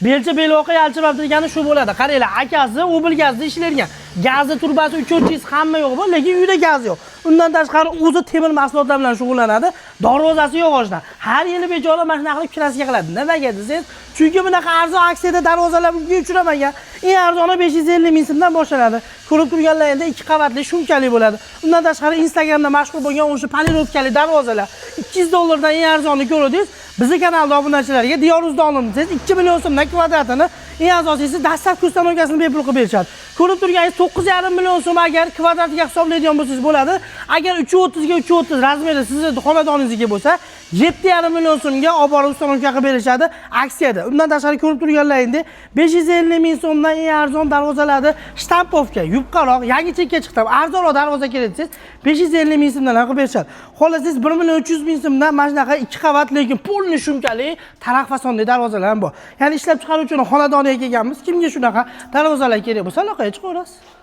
Belcha beloqqa yalchirib turgani shu bo'ladi. Qaranglar, akasi Opel gazda ishlaydigan. Gazi turbasi 3-400 hamma yo'q bu, lekin uyda gaz yo'q. Undan tashqari o'zi temir mahsulotlar bilan shug'ullanadi. Darvozasi yog'ochdan. Har yili becholar mana shunaqa qilib kirasiga qiladi. Nimaga desangiz, chunki bunaqa arzon aksiyada darvozalar bunga uchramagan. Eng arzoni 550 ming so'mdan boshlanadi. Ko'rib turganlaringizda 2 qavatli shumkali bo'ladi. Undan tashqari Instagramda mashhur bo'lgan o'sha panirovkali darvozalar 200 dollardan eng arzonni ko'rdingiz. Bizning kanalda obunachilarga diyorimizda oldim desangiz 2 million so'mdan kvadratini eng asosiysi dastlabki ustanovkasini bepul qilib berishadi. Ko'rib turganingiz 9,5 million so'm agar kvadratiga hisoblaydigan bo'lsangiz bo'ladi. Agar 330 ga 330 razmeri sizning xonadoningizga bo'lsa, 7,5 million so'mga olib borib ustanovka qilib berishadi aksiyada. Undan tashqari ko'rib turganlaringizda 550 ming so'mdan eng arzon darvozalarni shtampovka, yupqaroq, yangi chekka chiqdi. Arzonroq darvoza kerak desangiz 550 ming so'mdan qilib berishadi. Xolos siz 1 million 300 ming so'mdan mana shunaqa 2 qavat lekin polni shumkali taraq fasonli darvozalar ham bor. Ya'ni ishlab chiqaruvchini xonadoniga kelganmiz. Kimga shunaqa darvozalar kerak bo'lsa, aloqaga chiqaverasiz.